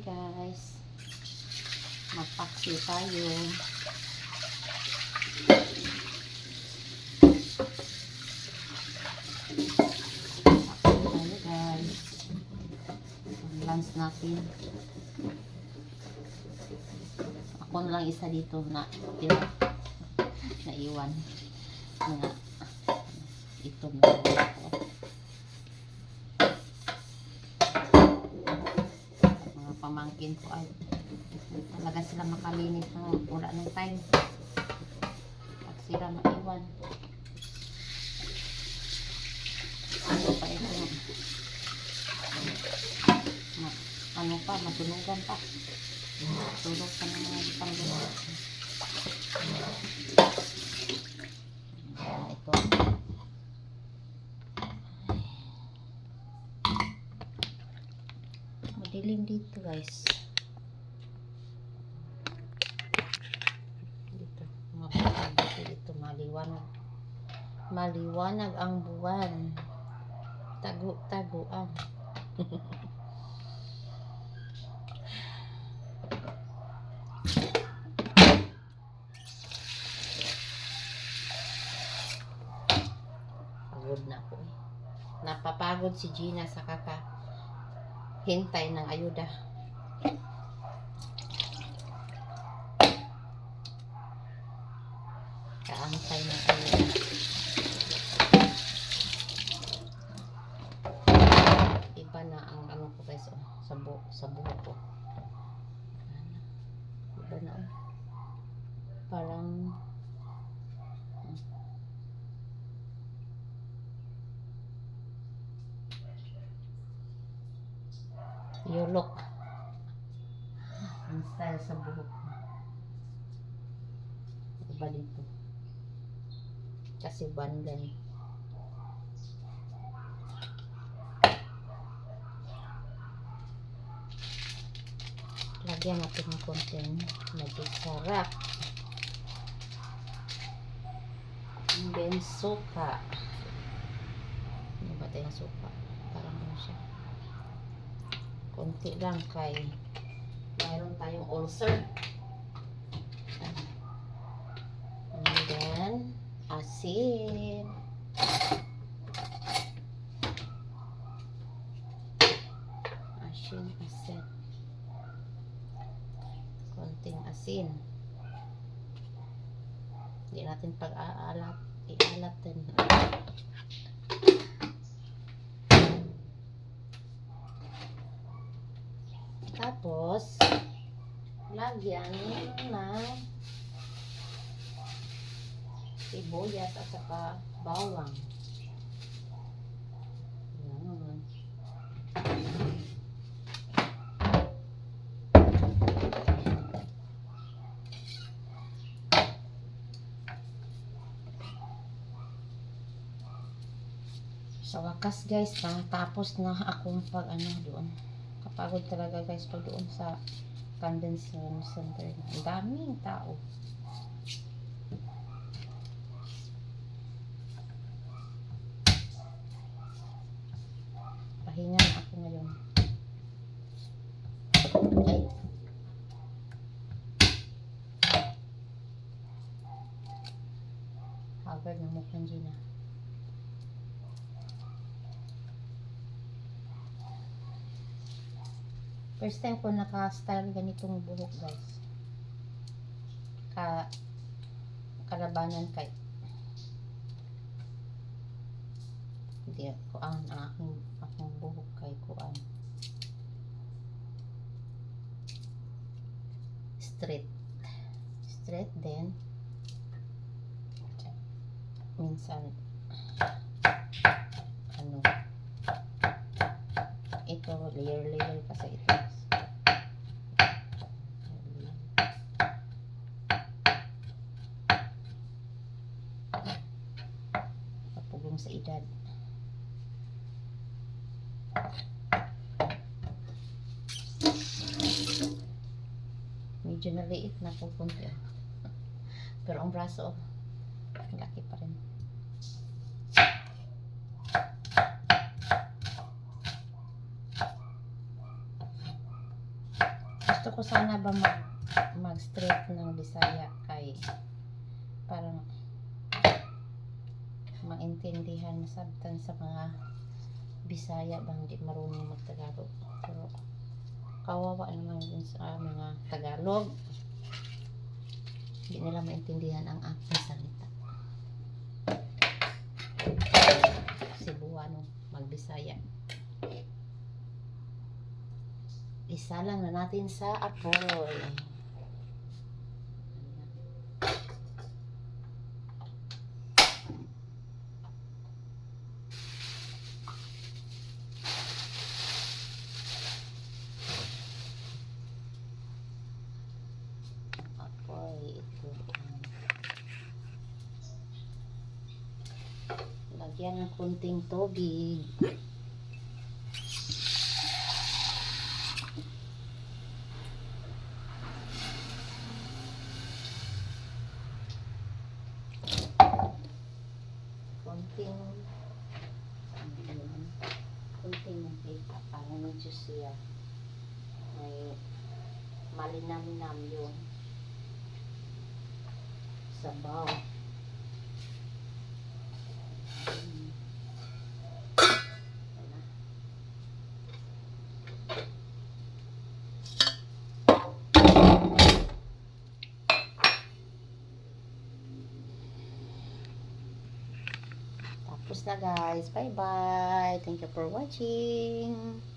guys, magpaksi tayo. Paksi tayo guys. Lunch natin. Ako na lang isa dito na naiwan na ito na ako. Mga pamangkin ko ay talaga sila makalinis na wala ng time pag sila maiwan. Ano pa ito, ano pa, matunugan pa, tulog pa ng mga panggulo. Ito madilim dito guys, dito maliwanag ang buwan, tago-taguan. Pagod na ako eh. Napapagod si Gina sa hintay ng ayuda. Kaantay ng ayuda. Iba na ang ano ko guys, oh, sa buhok ko. Iba na oh. Parang yulok ang style sa buhok ko. Iba dito kasi bandan. Lagyan natin ng konting magic sarap, and then suka. Ano ba tayong suka? Parang ano siya, konti lang kay mayroon tayong ulcer. And then asin, konting asin. Hindi natin ialat din. Tapos lagyan ng sibuyas at saka bawang. Yan. Sa wakas guys, tapos na akong pag doon. Kapagod talaga guys pag doon sa convention center. Ang daming tao. Pahinga na ako ngayon. Ay. Haggard na mukhang Gina. First time ko naka-style ganitong buhok guys. Kalabanan kay hindi ko ang akong buhok kay kuan straight then minsan ano ito layer kasi ito kapugong sa edad. Medyo naliit na po kunti. Pero ang braso, laki pa rin. Gusto ko sana ba mag-straight ng Bisaya kay parang maintindihan sabtan sa mga Bisaya bang di marunong magtagalog. Pero kawawa naman din sa mga Tagalog. Hindi nila maintindihan ang aking salita. Cebuano, mag-Bisaya. Isa lang na natin sa apoy. Apoy, ito. Lagyan ng kunting tubig. Kunting mantika para medyo siya may malinam-nam yung sabaw. Tapos na guys. Bye bye. Thank you for watching.